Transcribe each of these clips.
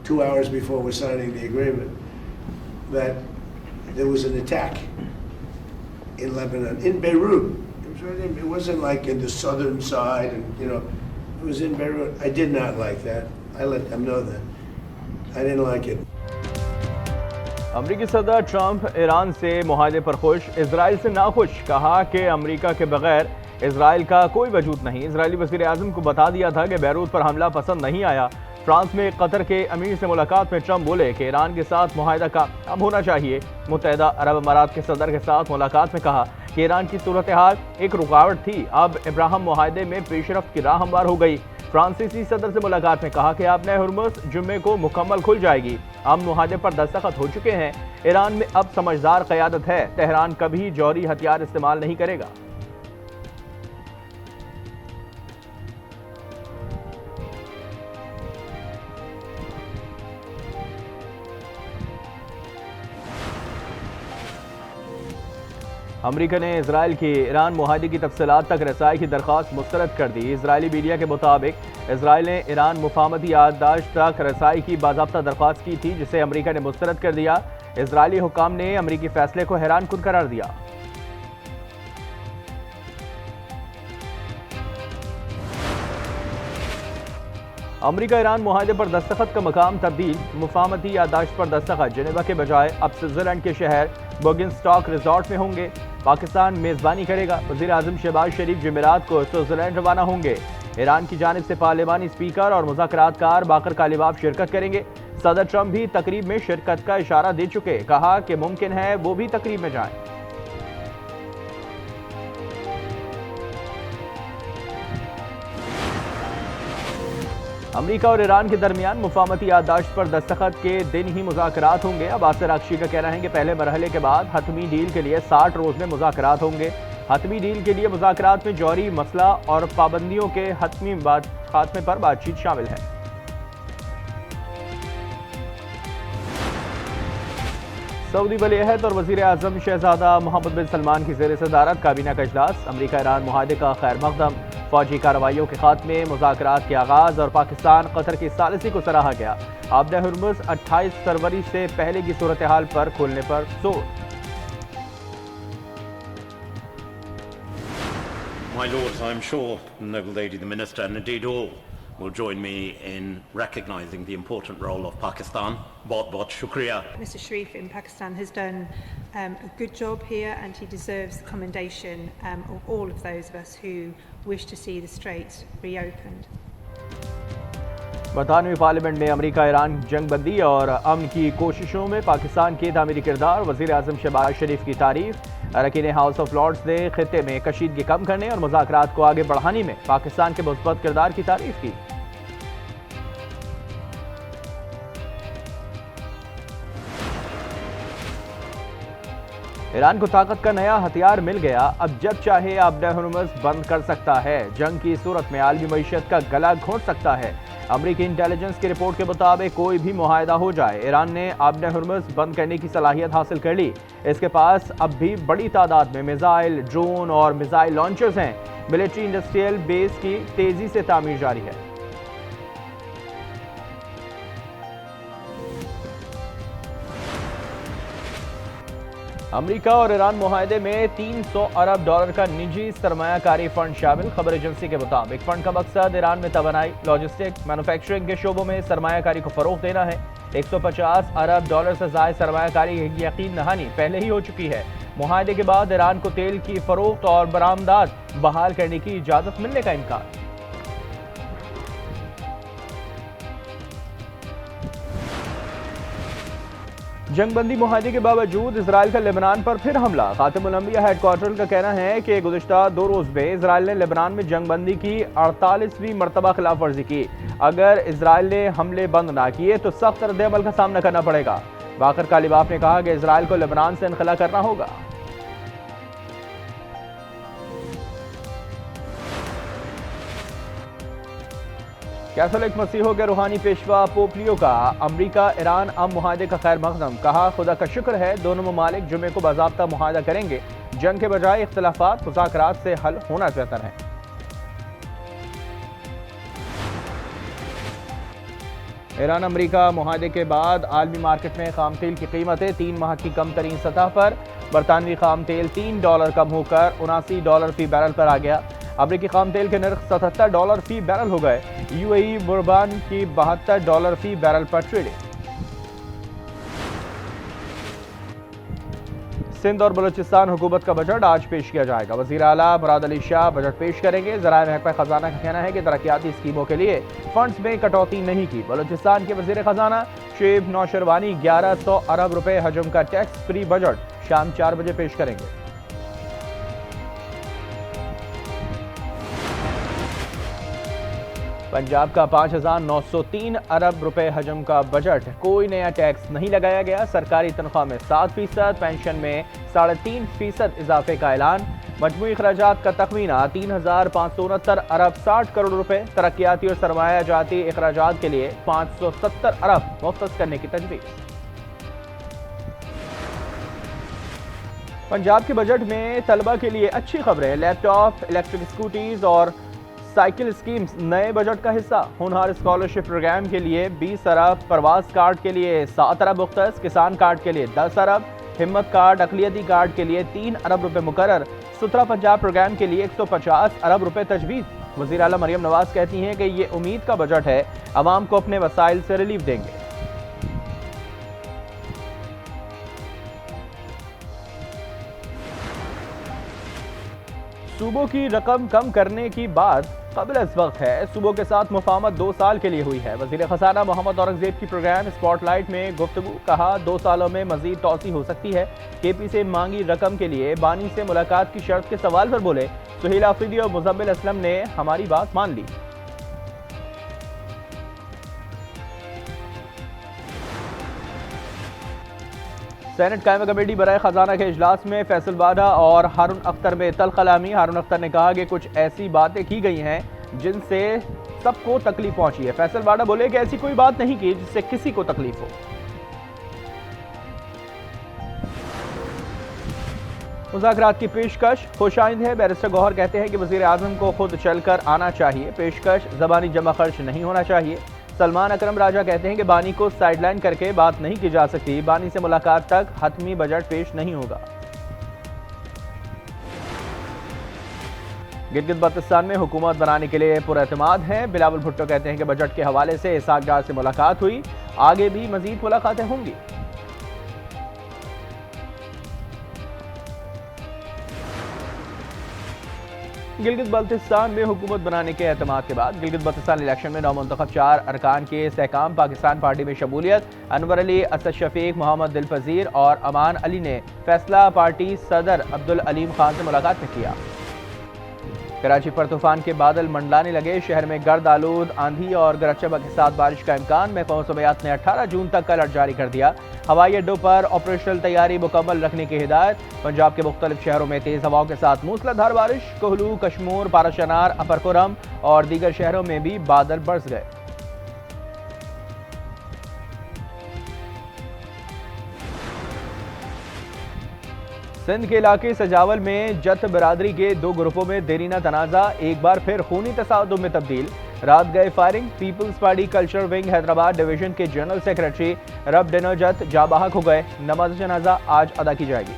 2 hours before we're signing the agreement, that there was an attack in Lebanon, in Beirut. It wasn't like in the southern side, and it was in Beirut. I did not like that. I let them know that. I didn't like it. अमरीकी सदर Trump Iran से मुआहदे पर खुश, Israel से नाखुश। कहा कि अमरीका के बगैर इजराइल का कोई वजूद नहीं। इजरायली वज़ीर आज़म को बता दिया था कि बैरूत पर हमला पसंद नहीं आया। फ्रांस में कतर के अमीर से मुलाकात में ट्रंप बोले कि ईरान के साथ मुआहदा कामयाब होना चाहिए। मुत्तहिदा अरब अमारात के सदर के साथ मुलाकात में कहा कि ईरान की सूरत हाल एक रुकावट थी, अब इब्राहिम मुआहदे में पेशरफ्त की राह हमवार हो गई। फ्रांसीसी सदर से मुलाकात में कहा कि आपने हुर्मुज़ जुम्मे को मुकम्मल खुल जाएगी। अमन मुआहदे पर दस्तखत हो चुके हैं। ईरान में अब समझदार क़यादत है। तेहरान कभी जौहरी हथियार इस्तेमाल नहीं करेगा। अमरीका ने इजराइल की ईरान मुआहदे की तफसीलात तक रसाई की दरख्वास्त मुस्तरद कर दी। इजरायली मीडिया के मुताबिक इजराइल ने ईरान मुफाहमती याददाश्त तक रसाई की बाज़ाब्ता दरख्वास्त की थी, जिसे अमरीका ने मुस्तरद कर दिया। इजरायली हुक्काम ने अमरीकी फैसले को हैरानकुन करार दिया। अमरीका ईरान मुआहदे पर दस्तखत का मकाम तब्दील। मुफाहमती याददाश्त पर दस्तखत जेनेवा के बजाय अब स्विट्जरलैंड के शहर बोगिनस्टॉक रिजॉर्ट में होंगे। पाकिस्तान मेज़बानी करेगा। वज़ीर आज़म शहबाज शरीफ जुमेरात को स्विट्जरलैंड रवाना होंगे। ईरान की जानिब से पार्लिमानी स्पीकर और मुज़ाकरातकार बाकर कालिबाफ शिरकत करेंगे। सदर ट्रंप भी तकरीब में शिरकत का इशारा दे चुके, कहा कि मुमकिन है वो भी तकरीब में जाएं। अमरीका और ईरान के दरमियान मुफाहमती याददाश्त पर दस्तखत के दिन ही मुज़ाकरात होंगे। अब्बास अराग़ची का कहना है कि पहले मरहले के बाद हतमी डील के लिए 60 रोज़ में मुज़ाकरात होंगे। हतमी डील के लिए मुज़ाकरात में जौहरी मसला और पाबंदियों के हतमी खात्मे पर बातचीत शामिल है। सऊदी वली-ए-अहद और वज़ीर आज़म शहज़ादा मोहम्मद बिन सलमान की ज़ेर सदारत काबीना का इजलास। अमरीका ईरान मुआहदे का खैर मक़दम, फौजी कार्रवाइयों के खात्मे, मुज़ाकरात के आगाज़ और पाकिस्तान कतर की सालिसी को सराहा गया। आबदा हुर्मुज़ 28 फरवरी से पहले की सूरत हाल पर खोलने पर जोर। My Lords, I am sure the Noble Lady, the Minister, and indeed all will join me in recognising the important role of Pakistan. Bahut shukriya. Mr. Sharif in Pakistan has done a good job here, and he deserves the commendation of all of those of us who wish to see the Straits reopened. बरतानवी parliament में America Iran जंगबंदी और अमन की कोशिशों में पाकिस्तान के तामीरी किरदार। वज़ीर आज़म शहबाज शरीफ की तारीफ। अरकान हाउस ऑफ लॉर्ड्स ने खित्ते में कशीदगी कम करने और मुज़ाकरात को आगे बढ़ाने में पाकिस्तान के मुस्बत किरदार की तारीफ की। ईरान को ताकत का नया हथियार मिल गया, अब जब चाहे आबदा हुर्मुज़ बंद कर सकता है। जंग की सूरत में आलमी मईशत का गला घोंट सकता है। अमरीकी इंटेलिजेंस की रिपोर्ट के मुताबिक कोई भी मुआहदा हो जाए, ईरान ने आबदा हुर्मुज़ बंद करने की सलाहियत हासिल कर ली। इसके पास अब भी बड़ी तादाद में मिसाइल, ड्रोन और मिसाइल लॉन्चर्स हैं। मिलिट्री इंडस्ट्रियल बेस की तेजी से तामीर जारी है। अमरीका और ईरान मुआहदे में $300 अरब का निजी सरमायाकारी फंड शामिल। खबर एजेंसी के मुताबिक फंड का मकसद ईरान में तवानाई, लॉजिस्टिक, मैन्युफैक्चरिंग के शोबों में सरमायाकारी को फरोग देना है। $150 अरब से ज़ायद सरमायाकारी की यकीन दहानी पहले ही हो चुकी है। मुआहदे के बाद ईरान को तेल की फरोख्त और बरामदात बहाल करने की इजाज़त मिलने का इम्कान। जंगबंदी मुआहदे के बावजूद इसराइल का लेबनान पर फिर हमला। खातिमुल अंबिया हेडक्वार्टर का कहना है कि गुज़िश्ता 2 रोज़ में इसराइल ने लेबनान में जंगबंदी की 48वीं मरतबा खिलाफ वर्जी की। अगर इसराइल ने हमले बंद ना किए तो सख्त रद्द-ए-अमल का सामना करना पड़ेगा। बाकर कालिबाफ ने कहा कि इसराइल को लेबनान से इनखला करना होगा। कैथोलिक मसीहों के रूहानी पेशवा पोप लियो का अमरीका ईरान अमन मुआहदे का खैर मक़दम। कहा खुदा का शुक्र है दोनों ममालिक जुमे को बाज़ाब्ता मुआहदा करेंगे। जंग के बजाय इख्तिलाफात मुज़ाकरात से हल होना बेहतर है। ईरान अमरीका मुआहदे के बाद आलमी मार्केट में खाम तेल की कीमतें 3 माह की कम तरीन सतह पर। बरतानवी खाम तेल $3 कम होकर $79 फी बैरल पर आ गया। अमरीकी खाम तेल के नर्ख $77 फी बैरल हो गए। यूएई बुरबान की $72 फी बैरल पर ट्रेडिंग। सिंध और बलूचिस्तान हुकूमत का बजट आज पेश किया जाएगा। वज़ीर आला मुराद अली शाह बजट पेश करेंगे। ज़राए महकमा खजाना का कहना है कि तरक्याती स्कीमों के लिए फंड्स में कटौती नहीं की। बलूचिस्तान के वज़ीर खजाना शेब नौशरवानी 1100 अरब रुपए हजम का टैक्स फ्री बजट शाम 4 बजे पेश करेंगे। पंजाब का 5,903 अरब रुपए हजम का बजट, कोई नया टैक्स नहीं लगाया गया। सरकारी तनख्वाह में 7%, पेंशन में 3.5% इजाफे का ऐलान। मजमूई अखराजात का तखमीना 3,569 अरब 60 करोड़ रुपए। तरक्याती और सरमाया जाती अखराजात के लिए 570 अरब मुख्तस करने की तजवीज़। पंजाब के बजट में तलबा के लिए अच्छी खबरें। लैपटॉप, इलेक्ट्रिक स्कूटीज और साइकिल स्कीम्स नए बजट का हिस्सा। होनहार स्कॉलरशिप प्रोग्राम के लिए 20 अरब, प्रवास कार्ड के लिए 7 अरब मुख्तस, किसान कार्ड के लिए 10 अरब, हिम्मत कार्ड, अकलियती कार्ड के लिए 3 अरब रुपए मुकर्रर। सुथरा पंजाब प्रोग्राम के लिए 150 अरब रुपए तजवीज़। वज़ीर आला मरियम नवाज कहती हैं कि ये उम्मीद का बजट है, अवाम को अपने वसाइल से रिलीफ देंगे। सूबों की रकम कम करने की बात काबिल इस वक्त है। सूबों के साथ मुफाहमत 2 साल के लिए हुई है। वज़ीर खजाना मोहम्मद औरंगजेब की प्रोग्राम स्पॉटलाइट में गुफ्तगू, कहा 2 सालों में मजीद तोसी हो सकती है। केपी से मांगी रकम के लिए बानी से मुलाकात की शर्त के सवाल पर बोले सुहेल आफरीदी और मुजम्मिल असलम ने हमारी बात मान ली। सेनेट कायम कमेटी बराए खजाना के इजलास में फैसल वाडा और हारून अख्तर में तल कलामी। हारून अख्तर ने कहा कि कुछ ऐसी बातें की गई हैं जिनसे सबको तकलीफ पहुंची है। फैसल वाडा बोले कि ऐसी कोई बात नहीं की जिससे किसी को तकलीफ हो। मुज़ाकरात की पेशकश खुशाइंद है। बैरिस्टर गौहर कहते हैं कि वज़ीर आज़म को खुद चलकर आना चाहिए। पेशकश ज़बानी जमा खर्च नहीं होना चाहिए। सलमान अकरम राजा कहते हैं कि बानी को साइडलाइन करके बात नहीं की जा सकती। बानी से मुलाकात तक हतमी बजट पेश नहीं होगा। गिलगित बल्तिस्तान में हुकूमत बनाने के लिए पुरएतमाद हैं। बिलावल भुट्टो कहते हैं कि बजट के हवाले से इसहाक डार से मुलाकात हुई, आगे भी मजीद मुलाकातें होंगी। गिलगित बल्तिस्तान में हुकूमत बनाने के एतमाद के बाद गिलगित बल्तिस्तान इलेक्शन में नौमुंतखब 4 अरकान के इस्तेहकाम पाकिस्तान पार्टी में शमूलियत। अनवर अली, असद शफीक, मोहम्मद दिल फजीर और अमान अली ने फैसला पार्टी सदर अब्दुल अलीम खान से मुलाकात में किया। कराची पर तूफान के बादल मंडलाने लगे। शहर में गर्द आलूद आंधी और गरज चमक के साथ बारिश का इम्कान। महकमा मौसमियात ने 18 जून तक का अलर्ट जारी कर दिया। हवाई अड्डों पर ऑपरेशनल तैयारी मुकम्मल रखने की हिदायत। पंजाब के मुख्तलिफ शहरों में तेज हवाओं के साथ मूसलाधार बारिश। कोहलू, कश्मूर, पाराशनार, अपर कुरम और दीगर शहरों में भी बादल बरस गए। सिंध के इलाके सजावल में जत बरादरी के 2 ग्रुपों में देरीना तनाज़ा एक बार फिर खूनी तसादुम में तब्दील। रात गए firing. Peoples Party culture wing Hyderabad division के जनरल सेक्रेटरी रब डिनो जत जाबाहक हो गए। नमाज जनाजा आज अदा की जाएगी।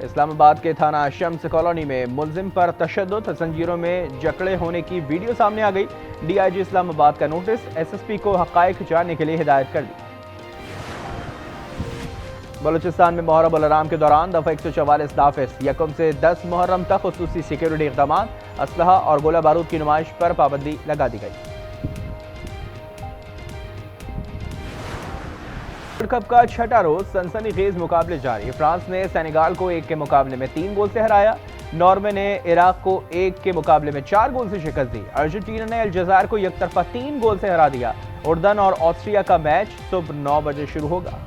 इस्लामाबाद के थाना शम्स कॉलोनी में मुलजिम पर तशद्दुद, जंजीरों में जकड़े होने की वीडियो सामने आ गई। डीआईजी इस्लामाबाद का नोटिस, एसएसपी को हक़ाइक़ जानने के लिए हिदायत कर दी। बलूचिस्तान में मुहर्रम उल हराम के दौरान दफ़ा 144 नाफिज। यकम से 10 मुहर्रम तक खुसूसी सिक्योरिटी इक़दाम, असलहा और गोला बारूद की नुमाइश पर पाबंदी लगा दी गई। वर्ल्ड कप का 6ठा रोज सनसनीखेज मुकाबले जारी। फ्रांस ने सेनेगाल को 1 के मुकाबले में 3 गोल से हराया। नॉर्वे ने इराक को 1 के मुकाबले में 4 गोल से शिकस्त दी। अर्जेंटीना ने अल्जायर को एकतरफा 3 गोल से हरा दिया। उर्दन और ऑस्ट्रिया का मैच सुबह 9 बजे शुरू होगा।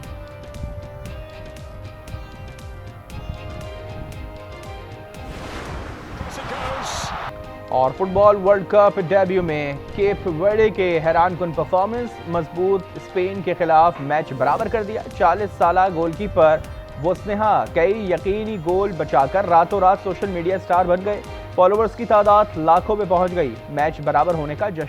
और फुटबॉल वर्ल्ड कप डेब्यू में केप वर्डे के हैरानकुन परफॉर्मेंस। मजबूत स्पेन के खिलाफ मैच बराबर कर दिया। 40 साला गोलकीपर वोस्नेहा कई यकीनी गोल बचाकर रातों रात सोशल मीडिया स्टार बन गए। फॉलोअर्स की तादाद लाखों में पहुंच गई। मैच बराबर होने का जश्न